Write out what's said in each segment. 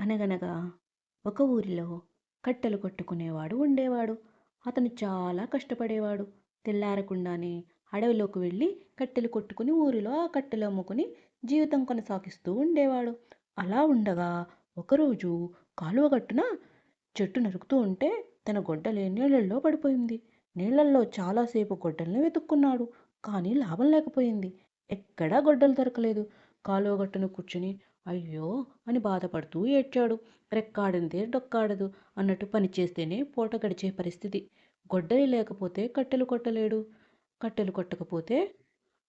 అనగనగా ఒక ఊరిలో కట్టెలు కొట్టుకునేవాడు ఉండేవాడు. అతను చాలా కష్టపడేవాడు. తెల్లారకుండానే అడవిలోకి వెళ్ళి కట్టెలు కొట్టుకుని ఊరిలో ఆ కట్టెలు అమ్ముకుని జీవితం కొనసాగిస్తూ ఉండేవాడు. అలా ఉండగా ఒకరోజు కాలువ గట్టున చెట్టు నరుకుతూ ఉంటే తన గొడ్డలి నీళ్ళల్లో పడిపోయింది. నీళ్ళల్లో చాలాసేపు గొడ్డల్ని వెతుక్కున్నాడు. కానీ లాభం లేకపోయింది. ఎక్కడా గొడ్డలు దొరకలేదు. కాలువ గట్టున కూర్చుని అయ్యో అని బాధపడుతూ ఏడ్చాడు. రెక్కాడిందే డొక్కాడదు అన్నట్టు పని చేస్తేనే పూట గడిచే పరిస్థితి. గొడ్డలి లేకపోతే కట్టెలు కొట్టలేడు. కట్టెలు కొట్టకపోతే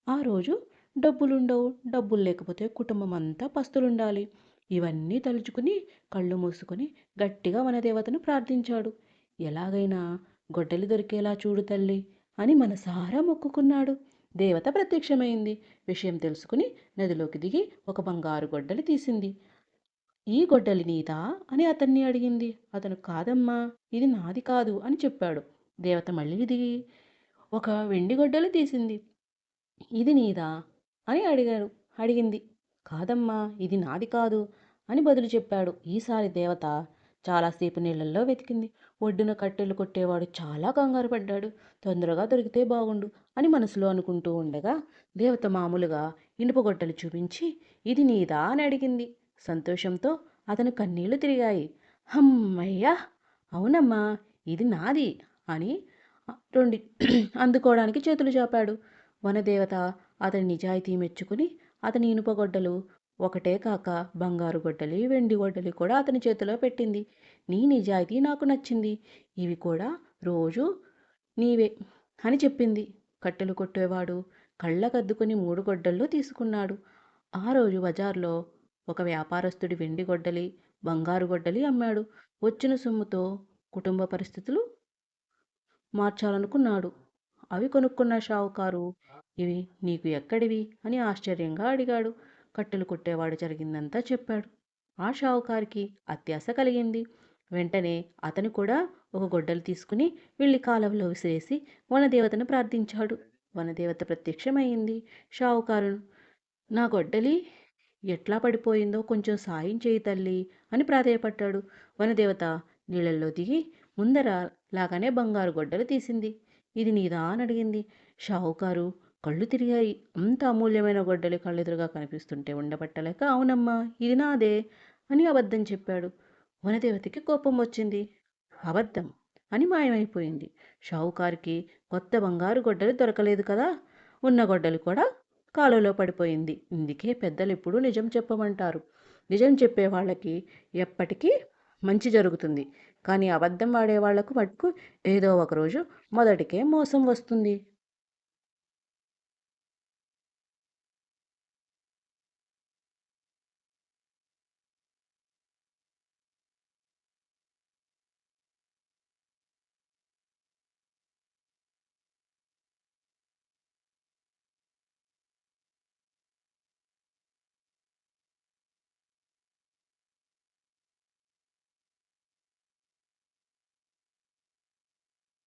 ఆ రోజు డబ్బులుండవు. డబ్బులు లేకపోతే కుటుంబం అంతా పస్తులుండాలి. ఇవన్నీ తలుచుకుని కళ్ళు మూసుకొని గట్టిగా వనదేవతను ప్రార్థించాడు. ఎలాగైనా గొడ్డలి దొరికేలా చూడు తల్లి అని మనసారా మొక్కుకున్నాడు. దేవత ప్రత్యక్షమైంది. విషయం తెలుసుకుని నదిలోకి దిగి ఒక బంగారు గొడ్డలి తీసింది. ఈ గొడ్డలి నీదా అని అతన్ని అడిగింది. అతను కాదమ్మా, ఇది నాది కాదు అని చెప్పాడు. దేవత మళ్ళీ దిగి ఒక వెండి గొడ్డలి తీసింది. ఇది నీదా అని అడిగింది. కాదమ్మా, ఇది నాది కాదు అని బదులు చెప్పాడు. ఈసారి దేవత చాలాసేపు నీళ్ళల్లో వెతికింది. ఒడ్డున కట్టెలు కొట్టేవాడు చాలా కంగారు పడ్డాడు. తొందరగా దొరికితే బాగుండు అని మనసులో అనుకుంటూ ఉండగా దేవత మామూలుగా ఇనుప గొడ్డలు చూపించి ఇది నీదా అని అడిగింది. సంతోషంతో అతను కన్నీళ్లు తిరిగాయి. హమ్మయ్యా, అవునమ్మా, ఇది నాది అని రెండు అందుకోవడానికి చేతులు చాపాడు. వనదేవత అతని నిజాయితీ మెచ్చుకుని అతని ఇనుప గొడ్డలు ఒకటే కాక బంగారు గొడ్డలి, వెండి గొడ్డలి కూడా అతని చేతిలో పెట్టింది. నీ నిజాయితీ నాకు నచ్చింది. ఇవి కూడా రోజు నీవే అని చెప్పింది. కట్టెలు కొట్టేవాడు కళ్ళకద్దుకుని 3 గొడ్డళ్ళు తీసుకున్నాడు. ఆ రోజు బజార్లో ఒక వ్యాపారస్తుడి వెండి గొడ్డలి, బంగారు గొడ్డలి అమ్మాడు. వచ్చిన సొమ్ముతో కుటుంబ పరిస్థితులు మార్చాలనుకున్నాడు. అవి కొనుక్కున్న షావుకారు ఇవి నీకు ఎక్కడివి అని ఆశ్చర్యంగా అడిగాడు. కట్టెలు కొట్టేవాడు జరిగిందంతా చెప్పాడు. ఆ షావుకారికి అత్యాశ కలిగింది. వెంటనే అతను కూడా ఒక గొడ్డలు తీసుకుని వెళ్ళి కాలువలో విసిరేసి వనదేవతను ప్రార్థించాడు. వనదేవత ప్రత్యక్షమైంది. షావుకారు నా గొడ్డలి ఎట్లా పడిపోయిందో కొంచెం సాయం చేయి తల్లి అని ప్రాధేయపడ్డాడు. వనదేవత నీళ్ళల్లో దిగి ముందర లాగానే బంగారు గొడ్డలు తీసింది. ఇది నీదా అని అడిగింది. షావుకారు కళ్ళు తిరిగాయి. అంత అమూల్యమైన గొడ్డలి కళ్ళెదురుగా కనిపిస్తుంటే ఉండబట్టలేక అవునమ్మా, ఇది నాదే అని అబద్ధం చెప్పాడు. వనదేవతకి కోపం వచ్చింది. అబద్ధం అని మాయమైపోయింది. షావుకారికి కొత్త బంగారు గొడ్డలి దొరకలేదు కదా, ఉన్న గొడ్డలి కూడా కాలువలో పడిపోయింది. ఇందుకే పెద్దలు ఎప్పుడూ నిజం చెప్పమంటారు. నిజం చెప్పే వాళ్ళకి ఎప్పటికీ మంచి జరుగుతుంది. కానీ అబద్ధం ఆడే వాళ్లకు మటుకు ఏదో ఒకరోజు మొదటికే మోసం వస్తుంది.